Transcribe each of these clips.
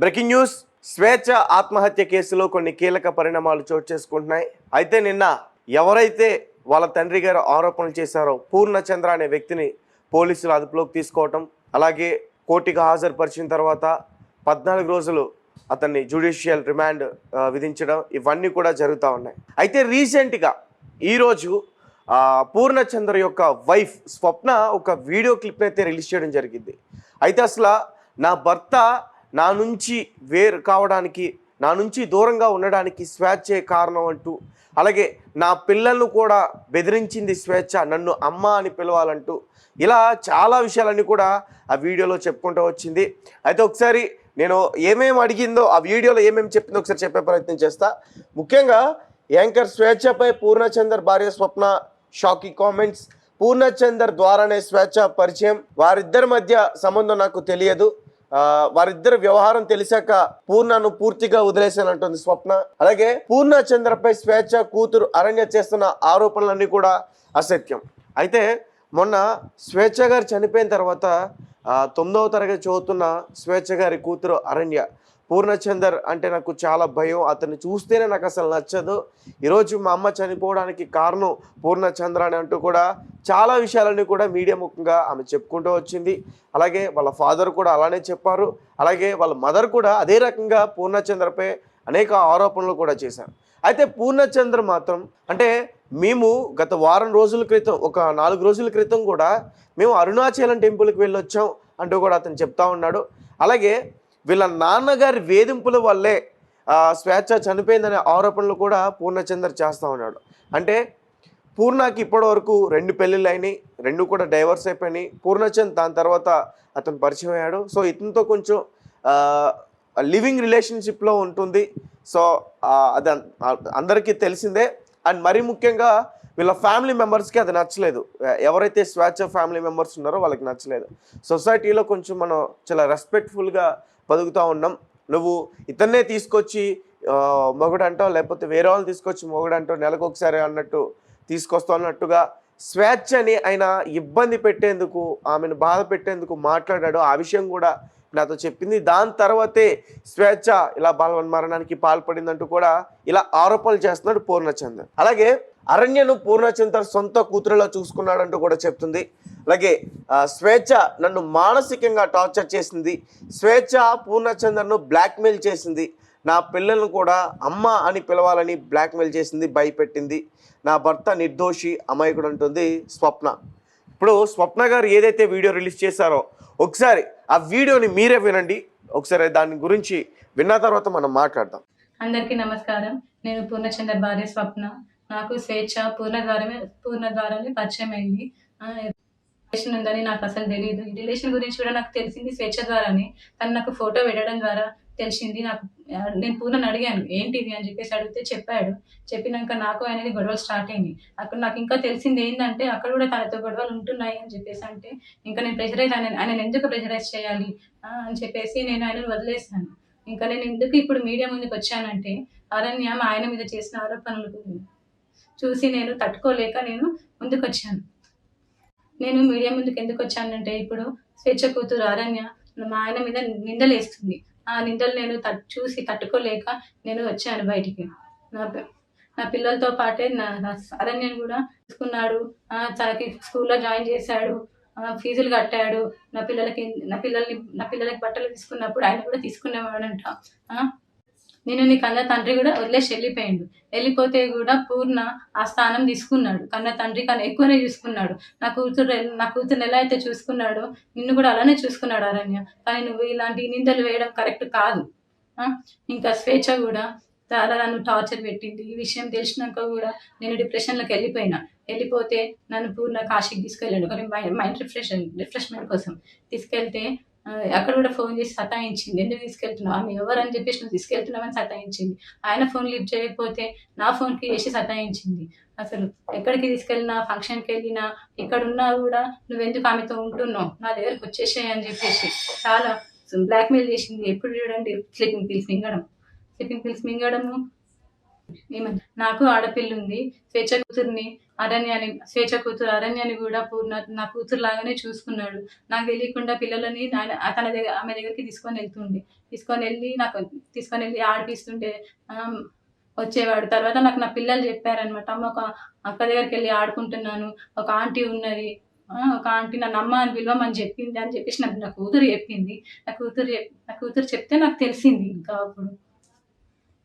Breaking news. స్వేచ్ఛ ఆత్మహత్య కేసులో కొన్ని కీలక పరిణామాలు చోటు చేసుకుంటున్నాయి. అయితే నిన్న ఎవరైతే వాళ్ళ తండ్రి గారు ఆరోపణలు చేశారో పూర్ణచంద్ర అనే వ్యక్తిని పోలీసులు అదుపులోకి తీసుకోవటం, అలాగే కోర్టుకు హాజరుపరిచిన తర్వాత 14 రోజులు అతన్ని జ్యుడిషియల్ రిమాండ్ విధించడం, ఇవన్నీ కూడా జరుగుతూ ఉన్నాయి. అయితే రీసెంట్గా ఈరోజు పూర్ణచంద్ర యొక్క వైఫ్ స్వప్న ఒక వీడియో క్లిప్ని అయితే రిలీజ్ చేయడం జరిగింది. అయితే అసలు నా భర్త నా నుంచి వేరు కావడానికి, నా నుంచి దూరంగా ఉండడానికి స్వేచ్ఛే కారణం అంటూ, అలాగే నా పిల్లలను కూడా బెదిరించింది స్వేచ్ఛ, నన్ను అమ్మ అని పిలవాలంటూ, ఇలా చాలా విషయాలన్నీ కూడా ఆ వీడియోలో చెప్పుకుంటూ వచ్చింది. అయితే ఒకసారి నేను ఏమేమి అడిగిందో, ఆ వీడియోలో ఏమేమి చెప్పిందో ఒకసారి చెప్పే ప్రయత్నం చేస్తా. ముఖ్యంగా యాంకర్ స్వేచ్ఛపై పూర్ణచందర్ భార్య స్వప్న షాకింగ్ కామెంట్స్. పూర్ణచందర్ ద్వారానే స్వేచ్ఛ పరిచయం, వారిద్దరి మధ్య సంబంధం నాకు తెలియదు, వారిద్దరి వ్యవహారం తెలిసాక పూర్ణను పూర్తిగా వదిలేశానంటుంది స్వప్న. అలాగే పూర్ణచంద్రపై స్వేచ్ఛ కూతురు అరణ్య చేస్తున్న ఆరోపణలన్నీ కూడా అసత్యం. అయితే మొన్న స్వేచ్ఛ గారు చనిపోయిన తర్వాత 9వ తరగతి చదువుతున్న స్వేచ్ఛ గారి కూతురు అరణ్య, పూర్ణచందర్ అంటే నాకు చాలా భయం, అతన్ని చూస్తేనే నాకు అసలు నచ్చదు, ఈరోజు మా అమ్మ చనిపోవడానికి కారణం పూర్ణచంద్ర అని అంటూ కూడా చాలా విషయాలన్నీ కూడా మీడియా ముఖంగా ఆమె చెప్పుకుంటూ వచ్చింది. అలాగే వాళ్ళ ఫాదర్ కూడా అలానే చెప్పారు. అలాగే వాళ్ళ మదర్ కూడా అదే రకంగా పూర్ణచంద్రపై అనేక ఆరోపణలు కూడా చేశారు. అయితే పూర్ణచంద్ర మాత్రం అంటే మేము గత వారం రోజుల క్రితం, ఒక 4 రోజుల క్రితం కూడా మేము అరుణాచలం టెంపుల్కి వెళ్ళొచ్చాం అంటూ కూడా అతను చెప్తా ఉన్నాడు. అలాగే వీళ్ళ నాన్నగారి వేధింపుల వల్లే స్వేచ్ఛ చనిపోయిందనే ఆరోపణలు కూడా పూర్ణచందర్ చేస్తూ ఉన్నాడు. అంటే పూర్ణకి ఇప్పటివరకు 2 పెళ్ళిళ్ళు అయినాయి, 2 కూడా డైవర్స్ అయిపోయినాయి. పూర్ణచంద్ దాని తర్వాత అతను పరిచయం అయ్యాడు. సో ఇతనితో కొంచెం లివింగ్ రిలేషన్షిప్లో ఉంటుంది. సో అది అందరికీ తెలిసిందే. అండ్ మరీ ముఖ్యంగా వీళ్ళ ఫ్యామిలీ మెంబర్స్కి అది నచ్చలేదు. ఎవరైతే స్వేచ్ఛ ఫ్యామిలీ మెంబర్స్ ఉన్నారో వాళ్ళకి నచ్చలేదు. సొసైటీలో కొంచెం మనం చాలా రెస్పెక్ట్ఫుల్గా బతుకుతూ ఉన్నాం, నువ్వు ఇతన్నే తీసుకొచ్చి మొగుడు అంటావు, లేకపోతే వేరే వాళ్ళు తీసుకొచ్చి మొగుడు అంటావు, నెలకు ఒకసారి అన్నట్టు తీసుకొస్తున్నట్టుగా స్వేచ్ఛని ఆయన ఇబ్బంది పెట్టేందుకు, ఆమెను బాధ పెట్టేందుకు మాట్లాడాడు. ఆ విషయం కూడా నాతో చెప్పింది. దాని తర్వాతే స్వేచ్ఛ ఇలా బలవన్మరణానికి పాల్పడిందంటూ కూడా ఇలా ఆరోపణలు చేస్తున్నాడు పూర్ణచందర్. అలాగే అరణ్యను పూర్ణచందర్ సొంత కూతురులా చూసుకున్నాడంటూ కూడా చెప్తుంది. అలాగే స్వేచ్ఛ నన్ను మానసికంగా టార్చర్ చేసింది, స్వేచ్ఛ పూర్ణచందర్ను బ్లాక్మెయిల్ చేసింది, నా పిల్లలను కూడా అమ్మ అని పిలవాలని బ్లాక్మెయిల్ చేసింది, భయపెట్టింది, నా భర్త నిర్దోషి అమాయకుడు అంటుంది స్వప్న. ఇప్పుడు స్వప్న గారు ఏదైతే వీడియో రిలీజ్ చేశారో ఒకసారి ఆ వీడియోని మీరే వినండి. ఒకసారి దాని గురించి విన్న తర్వాత మనం మాట్లాడదాం. అందరికీ నమస్కారం. నేను పూర్ణచందర్ భార్య స్వప్న. నాకు స్వేచ్ఛ పూర్ణ ద్వారానే పరిచయం అయింది. రిలేషన్ ఉందని నాకు అసలు తెలియదు. ఈ రిలేషన్ గురించి కూడా నాకు తెలిసింది స్వేచ్ఛ ద్వారానే. తను నాకు ఫోటో పెట్టడం ద్వారా తెలిసింది. నేను పూర్ణని అడిగాను ఏంటిది అని చెప్పేసి అడిగితే చెప్పాడు. చెప్పినాక నాకు అనేది గొడవలు స్టార్ట్ అయింది. అక్కడ నాకు ఇంకా తెలిసింది ఏంటంటే అక్కడ కూడా తనతో గొడవలు ఉంటున్నాయి అని చెప్పేసి అంటే ఇంకా నేను ఆయన ఎందుకు ప్రెషరైజ్ చేయాలి అని చెప్పేసి నేను ఆయనను వదిలేసాను. ఇంకా నేను ఎందుకు ఇప్పుడు మీడియా ముందుకు వచ్చానంటే అరణ్య ఆయన మీద చేసిన ఆరోపణలు చూసి నేను తట్టుకోలేక నేను ముందుకు వచ్చాను. నేను మీడియా ముందుకు ఎందుకు వచ్చానంటే ఇప్పుడు స్వేచ్ఛ కూతురు అరణ్య మా ఆయన మీద నిందలు వేస్తుంది. ఆ నిందలు నేను చూసి తట్టుకోలేక నేను వచ్చాను బయటికి. నా పిల్లలతో పాటే నా అరణ్యను కూడా తీసుకున్నాడు. తనకి స్కూల్లో జాయిన్ చేశాడు, ఫీజులు కట్టాడు. నా పిల్లలకి బట్టలు తీసుకున్నప్పుడు ఆయన కూడా తీసుకునేవాడంట. నేను నీ కన్న తండ్రి కూడా వదిలేసి వెళ్ళిపోతే కూడా పూర్ణ ఆ స్థానం తీసుకున్నాడు. కన్న తండ్రి కన్నా ఎక్కువనే చూసుకున్నాడు. నా కూతురు ఎలా అయితే చూసుకున్నాడో నిన్ను కూడా అలానే చూసుకున్నాడు అరణ్య. కానీ నువ్వు ఇలాంటి నిందలు వేయడం కరెక్ట్ కాదు. ఇంకా స్వేచ్ఛ కూడా చాలా నన్ను టార్చర్ పెట్టింది. ఈ విషయం తెలిసినాక కూడా నేను డిప్రెషన్లోకి వెళ్ళిపోతే నన్ను పూర్ణ కాశీకి తీసుకెళ్ళాడు కానీ మైండ్ రిఫ్రెష్మెంట్ కోసం తీసుకెళ్తే అక్కడ కూడా ఫోన్ చేసి సతాయించింది. ఎందుకు తీసుకెళ్తున్నావు, ఆమె ఎవరని చెప్పేసి నువ్వు తీసుకెళ్తున్నావని సతాయించింది. ఆయన ఫోన్ లిఫ్ట్ చేయకపోతే నా ఫోన్కి చేసి సతాయించింది. అసలు ఎక్కడికి తీసుకెళ్ళినా, ఫంక్షన్కి వెళ్ళినా, ఎక్కడున్నా కూడా నువ్వెందుకు ఆమెతో ఉంటున్నావు, నా దగ్గరకు వచ్చేసాయి అని చెప్పేసి చాలా బ్లాక్మెయిల్ చేసింది. ఎప్పుడు చూడండి స్లీపింగ్ పిల్స్ మింగడము, నాకు ఆడపిల్ల ఉంది. స్వేచ్ఛ కూతురు అరణ్యని కూడా పూర్ణ నా కూతురు లాగానే చూసుకున్నాడు. నాకు తెలియకుండా పిల్లలని ఆమె దగ్గరికి తీసుకొని వెళ్ళి ఆడిపిస్తుంటే వచ్చేవాడు. తర్వాత నాకు నా పిల్లలు చెప్పారనమాట, అమ్మ ఒక అక్క దగ్గరికి వెళ్ళి ఆడుకుంటున్నాను, ఒక ఆంటీ ఉన్నది, ఒక ఆంటీ నన్ను అమ్మ అని పిలవమని చెప్పింది అని చెప్పేసి నా కూతురు చెప్పింది. నా కూతురు చెప్తే నాకు తెలిసింది. ఇంకా అప్పుడు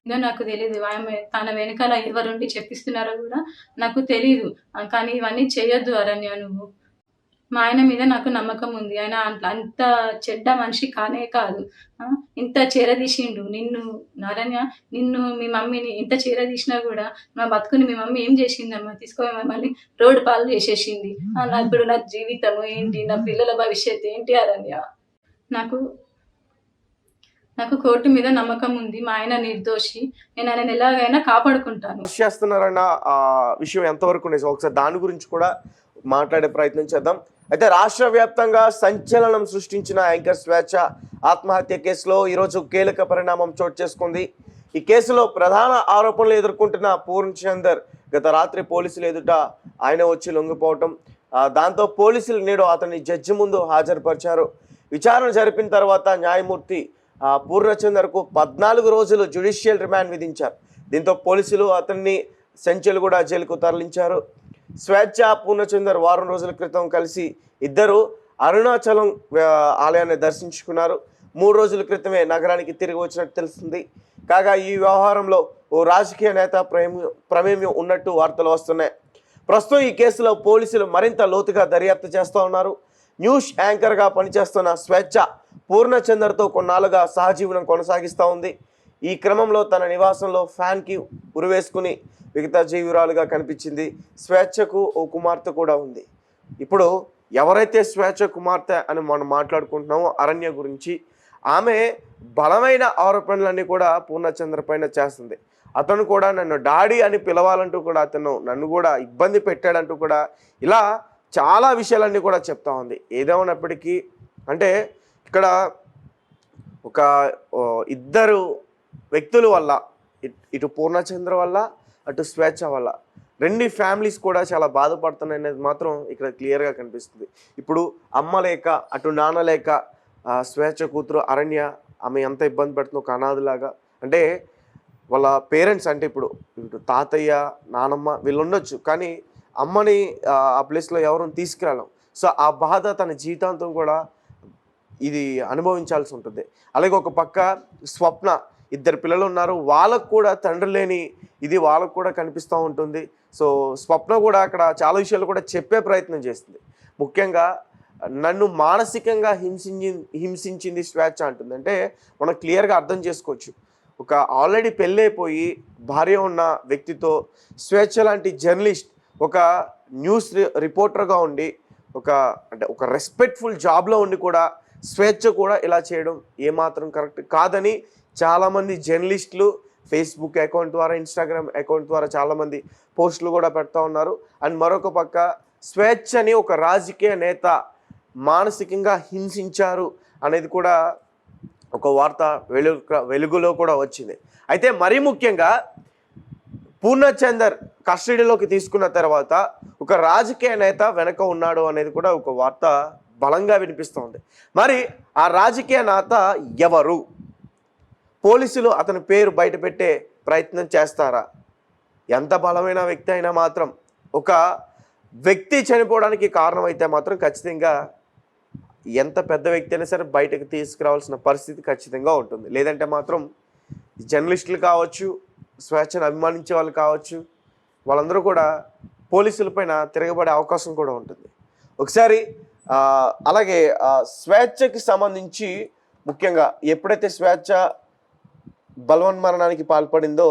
ఇంకా నాకు తెలీదు. ఆమె తన వెనకాల ఎవరుండి చెప్పిస్తున్నారో కూడా నాకు తెలీదు. కానీ ఇవన్నీ చేయొద్దు అరణ్య నువ్వు. మా ఆయన మీద నాకు నమ్మకం ఉంది. ఆయన అంత చెడ్డ మనిషి కానే కాదు. ఇంత చేరదీసిండు నిన్ను అరణ్య, నిన్ను మీ మమ్మీని ఇంత చేరదీసినా కూడా మా బతుకుని మీ మమ్మీ ఏం చేసిందమ్మా, తీసుకొని మమ్మల్ని రోడ్డు పాలు చేసేసింది. ఇప్పుడు నా జీవితము ఏంటి, నా పిల్లల భవిష్యత్తు ఏంటి అరణ్య? నాకు కోర్టు మీద నమ్మకం ఉంది. మా ఆయన నిర్దోషి. నేను ఆయన ఎలాగైనా కాపాడుకుంటాను. చేస్తున్నారన్న విషయం ఎంతవరకు నిజం, ఒకసారి దాని గురించి కూడా మాట్లాడే ప్రయత్నం చేద్దాం. అయితే రాష్ట్ర వ్యాప్తంగా సంచలనం సృష్టించిన యాంకర్ స్వేచ్ఛ ఆత్మహత్య కేసులో ఈరోజు కీలక పరిణామం చోటు చేసుకుంది. ఈ కేసులో ప్రధాన ఆరోపణలు ఎదుర్కొంటున్న పూర్ణచందర్ గత రాత్రి పోలీసులు ఎదుట ఆయన వచ్చి లొంగిపోవటం, దాంతో పోలీసులు నేడు అతన్ని జడ్జి ముందు హాజరుపరిచారు. విచారణ జరిపిన తర్వాత న్యాయమూర్తి పూర్ణచందర్కు 14 రోజులు జ్యుడిషియల్ రిమాండ్ విధించారు. దీంతో పోలీసులు అతన్ని సెంచల్గూడ జైలుకు తరలించారు. స్వేచ్ఛ పూర్ణచందర్ వారం రోజుల క్రితం కలిసి ఇద్దరు అరుణాచలం ఆలయాన్ని దర్శించుకున్నారు. 3 రోజుల క్రితమే నగరానికి తిరిగి వచ్చినట్టు తెలిసింది. కాగా ఈ వ్యవహారంలో ఓ రాజకీయ నేత ప్రమేయం ఉన్నట్టు వార్తలు వస్తున్నాయి. ప్రస్తుతం ఈ కేసులో పోలీసులు మరింత లోతుగా దర్యాప్తు చేస్తూ ఉన్నారు. న్యూస్ యాంకర్గా పనిచేస్తున్న స్వేచ్ఛ పూర్ణచందర్తో కొన్నాళ్ళుగా సహజీవనం కొనసాగిస్తూ ఉంది. ఈ క్రమంలో తన నివాసంలో ఫ్యాన్కి ఉరివేసుకుని మిగతా జీవురాలుగా కనిపించింది. స్వేచ్ఛకు ఓ కుమార్తె కూడా ఉంది. ఇప్పుడు ఎవరైతే స్వేచ్ఛ కుమార్తె అని మనం మాట్లాడుకుంటున్నామో అరణ్య గురించి, ఆమె బలమైన ఆరోపణలన్నీ కూడా పూర్ణచంద్ర పైన చేస్తుంది. అతను కూడా నన్ను డాడీ అని పిలవాలంటూ కూడా అతను నన్ను కూడా ఇబ్బంది పెట్టాడంటూ కూడా ఇలా చాలా విషయాలన్నీ కూడా చెప్తా ఉంది. ఏదేమైనప్పటికీ అంటే ఇక్కడ ఒక ఇద్దరు వ్యక్తుల వల్ల, ఇటు పూర్ణచంద్ర వల్ల అటు స్వేచ్ఛ వల్ల 2 ఫ్యామిలీస్ కూడా చాలా బాధపడుతున్నాయి అనేది మాత్రం ఇక్కడ క్లియర్గా కనిపిస్తుంది. ఇప్పుడు అమ్మ లేక అటు నాన్న లేక స్వేచ్ఛ కూతురు అరణ్య, ఆమె ఎంత ఇబ్బంది పెడుతుందో ఒక అనాథలాగా. అంటే వాళ్ళ పేరెంట్స్ అంటే ఇప్పుడు ఇటు తాతయ్య నానమ్మ వీళ్ళు ఉండొచ్చు, కానీ అమ్మని ఆ ప్లేస్లో ఎవరిని తీసుకురాలేం. సో ఆ బాధ తన జీవితాంతం కూడా ఇది అనుభవించాల్సి ఉంటుంది. అలాగే ఒక పక్క స్వప్న, 2 పిల్లలు ఉన్నారు, వాళ్ళకు కూడా తండ్రి లేని ఇది వాళ్ళకు కూడా కనిపిస్తూ ఉంటుంది. సో స్వప్న కూడా అక్కడ చాలా విషయాలు కూడా చెప్పే ప్రయత్నం చేస్తుంది. ముఖ్యంగా నన్ను మానసికంగా హింసించింది స్వేచ్ఛ అంటుంది. అంటే మనం క్లియర్గా అర్థం చేసుకోవచ్చు, ఒక ఆల్రెడీ పెళ్ళైపోయి భార్య ఉన్న వ్యక్తితో స్వేచ్ఛ లాంటి జర్నలిస్ట్ ఒక న్యూస్ రిపోర్టర్గా ఉండి ఒక రెస్పెక్ట్ఫుల్ జాబ్లో ఉండి కూడా స్వేచ్ఛ కూడా ఇలా చేయడం ఏమాత్రం కరెక్ట్ కాదని చాలామంది జర్నలిస్టులు ఫేస్బుక్ అకౌంట్ ద్వారా, ఇన్స్టాగ్రామ్ అకౌంట్ ద్వారా చాలామంది పోస్టులు కూడా పెడతా ఉన్నారు. అండ్ మరొక పక్క స్వేచ్ఛని ఒక రాజకీయ నేత మానసికంగా హింసించారు అనేది కూడా ఒక వార్త వెలుగులో కూడా వచ్చింది. అయితే మరీ ముఖ్యంగా పూర్ణచందర్ కస్టడీలోకి తీసుకున్న తర్వాత ఒక రాజకీయ నేత వెనక ఉన్నాడు అనేది కూడా ఒక వార్త బలంగా వినిపిస్తోంది. మరి ఆ రాజకీయ నేత ఎవరు? పోలీసులు అతని పేరు బయటపెట్టే ప్రయత్నం చేస్తారా? ఎంత బలమైన వ్యక్తి అయినా మాత్రం, ఒక వ్యక్తి చనిపోవడానికి కారణం అయితే మాత్రం ఖచ్చితంగా ఎంత పెద్ద వ్యక్తి అయినా సరే బయటకు తీసుకురావాల్సిన పరిస్థితి ఖచ్చితంగా ఉంటుంది. లేదంటే మాత్రం జర్నలిస్టులు కావచ్చు, స్వేచ్ఛను అభిమానించే వాళ్ళు కావచ్చు, వాళ్ళందరూ కూడా పోలీసులపైన తిరగబడే అవకాశం కూడా ఉంటుంది. ఒకసారి అలాగే స్వేచ్ఛకి సంబంధించి ముఖ్యంగా ఎప్పుడైతే స్వేచ్ఛ బలవన్మరణానికి పాల్పడిందో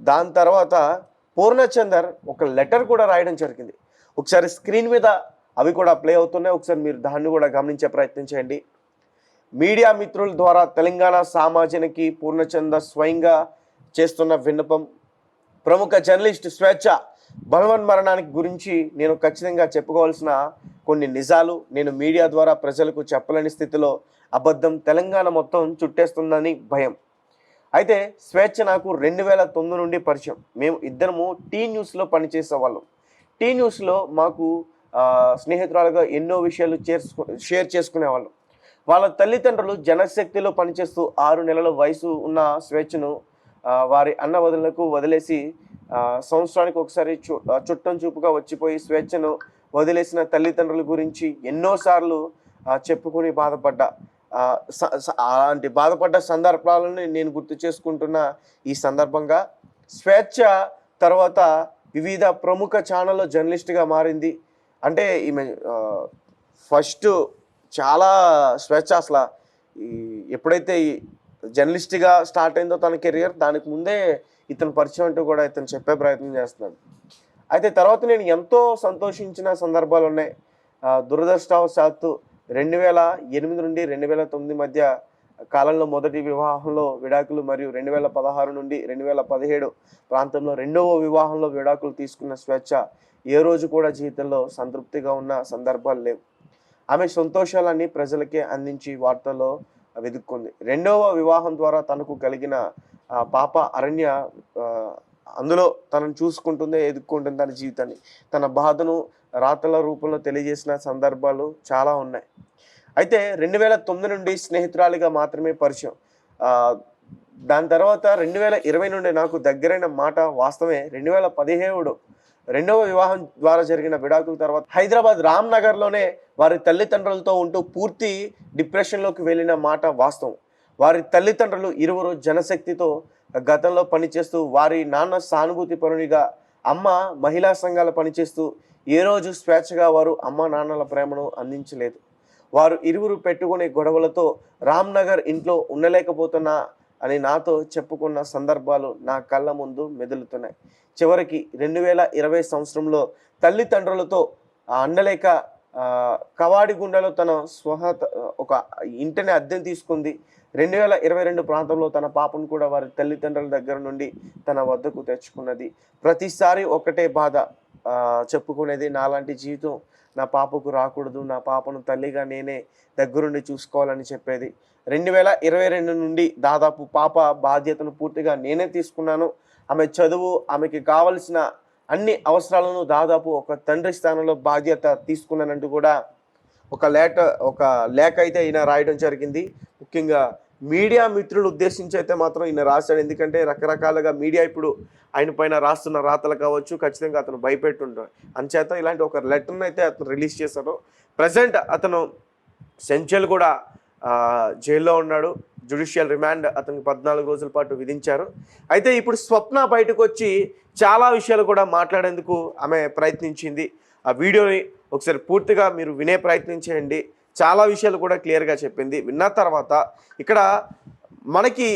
దాని తర్వాత పూర్ణచందర్ ఒక లెటర్ కూడా రాయడం జరిగింది. ఒకసారి స్క్రీన్ మీద అవి కూడా ప్లే అవుతున్నాయి, ఒకసారి మీరు దాన్ని కూడా గమనించే ప్రయత్నం చేయండి. మీడియా మిత్రుల ద్వారా తెలంగాణ సమాజానికి పూర్ణచందర్ స్వయంగా చేస్తున్న విన్నపం. ప్రముఖ జర్నలిస్ట్ స్వేచ్ఛ బలవన్మరణానికి గురించి నేను ఖచ్చితంగా చెప్పుకోవాల్సిన కొన్ని నిజాలు నేను మీడియా ద్వారా ప్రజలకు చెప్పలేని స్థితిలో అబద్ధం తెలంగాణ మొత్తం చుట్టేస్తుందని భయం. అయితే స్వేచ్ఛ నాకు 2009 నుండి పరిచయం. మేము ఇద్దరము టీ న్యూస్లో పనిచేసేవాళ్ళం. టీ న్యూస్లో మాకు స్నేహితురాలుగా ఎన్నో విషయాలు షేర్ చేసుకునేవాళ్ళం. వాళ్ళ తల్లిదండ్రులు జనశక్తిలో పనిచేస్తూ 6 నెలల వయసు ఉన్న స్వేచ్ఛను వారి అన్న వదినలకు వదిలేసి సంవత్సరానికి ఒకసారి చుట్టం చూపుగా వచ్చిపోయి స్వేచ్ఛను వదిలేసిన తల్లిదండ్రుల గురించి ఎన్నోసార్లు చెప్పుకొని బాధపడ్డా. అలాంటి బాధపడ్డ సందర్భాలను నేను గుర్తు చేసుకుంటున్న ఈ సందర్భంగా స్వేచ్ఛ తర్వాత వివిధ ప్రముఖ ఛానల్లో జర్నలిస్ట్గా మారింది. అంటే ఈమె ఫస్ట్ చాలా స్వేచ్ఛ అసలు ఎప్పుడైతే జర్నలిస్ట్గా స్టార్ట్ అయిందో తన కెరియర్, దానికి ముందే ఇతను పరిచయం అంటూ కూడా ఇతను చెప్పే ప్రయత్నం చేస్తున్నాడు. అయితే తర్వాత నేను ఎంతో సంతోషించిన సందర్భాలు ఉన్నాయి. దురదృష్టవశాత్తు 2008 నుండి 2009 మధ్య కాలంలో మొదటి వివాహంలో విడాకులు మరియు 2016 నుండి 2017 ప్రాంతంలో రెండవ వివాహంలో విడాకులు తీసుకున్న స్వేచ్ఛ ఏ రోజు కూడా జీవితంలో సంతృప్తిగా ఉన్న సందర్భాలు లేవు. ఆమె సంతోషాలన్నీ ప్రజలకే అందించి వార్తల్లో వెతుక్కుంది. రెండవ వివాహం ద్వారా తనకు కలిగిన పాప అరణ్య అందులో తనను చూసుకుంటుందే, ఎదుర్కొంటుంది తన జీవితాన్ని. తన బాధను రాతల రూపంలో తెలియజేసిన సందర్భాలు చాలా ఉన్నాయి. అయితే 2009 నుండి స్నేహితురాలిగా మాత్రమే పరిచయం. దాని తర్వాత 2020 నుండి నాకు దగ్గరైన మాట వాస్తవమే. 2017 రెండవ వివాహం ద్వారా జరిగిన విడాకుల తర్వాత హైదరాబాద్ రామ్నగర్లోనే వారి తల్లిదండ్రులతో ఉంటూ పూర్తి డిప్రెషన్లోకి వెళ్ళిన మాట వాస్తవం. వారి తల్లిదండ్రులు ఇరువురు జనశక్తితో గతంలో పనిచేస్తూ వారి నాన్న సానుభూతి పరునిగా, అమ్మ మహిళా సంఘాల పనిచేస్తూ ఏ రోజు స్వేచ్ఛగా వారు అమ్మ నాన్నల ప్రేమను అందించలేదు. వారు ఇరువురు పెట్టుకునే గొడవలతో రామ్నగర్ ఇంట్లో ఉండలేకపోతున్నా అని నాతో చెప్పుకున్న సందర్భాలు నా కళ్ళ ముందు మెదులుతున్నాయి. చివరికి 2020 సంవత్సరంలో తల్లిదండ్రులతో అండలేక కవాడిగుండలో తన ఒక ఇంటిని అద్దెను తీసుకుంది. 2022 ప్రాంతంలో తన పాపను కూడా వారి తల్లిదండ్రుల దగ్గర నుండి తన వద్దకు తెచ్చుకున్నది. ప్రతిసారి ఒకటే బాధ చెప్పుకునేది, నాలాంటి జీవితం నా పాపకు రాకూడదు, నా పాపను తల్లిగా నేనే దగ్గరుండి చూసుకోవాలని చెప్పేది. 2022 నుండి దాదాపు పాప బాధ్యతను పూర్తిగా నేనే తీసుకున్నాను. ఆమె చదువు, ఆమెకి కావలసిన అన్ని అవసరాలను దాదాపు ఒక తండ్రి స్థానంలో బాధ్యత తీసుకున్నానంటూ కూడా ఒక లేఖ అయితే ఈయన రాయడం జరిగింది. ముఖ్యంగా మీడియా మిత్రులు ఉద్దేశించి అయితే మాత్రం ఈయన రాశాడు. ఎందుకంటే రకరకాలుగా మీడియా ఇప్పుడు ఆయన పైన రాస్తున్న రాతలు కావచ్చు, ఖచ్చితంగా అతను భయపెట్టుంటాడు. అంచేత ఇలాంటి ఒక లెటర్ను అయితే అతను రిలీజ్ చేశాడు. ప్రజెంట్ అతను సెంచల్ కూడా జైల్లో ఉన్నాడు. జ్యుడిషియల్ రిమాండ్ అతనికి 14 రోజుల పాటు విధించారు. అయితే ఇప్పుడు స్వప్న బయటకు వచ్చి చాలా విషయాలు కూడా మాట్లాడేందుకు ఆమె ప్రయత్నించింది. ఆ వీడియోని ఒకసారి పూర్తిగా మీరు వినే ప్రయత్నం చేయండి. చాలా విషయాలు కూడా క్లియర్గా చెప్పింది. విన్న తర్వాత ఇక్కడ మనకి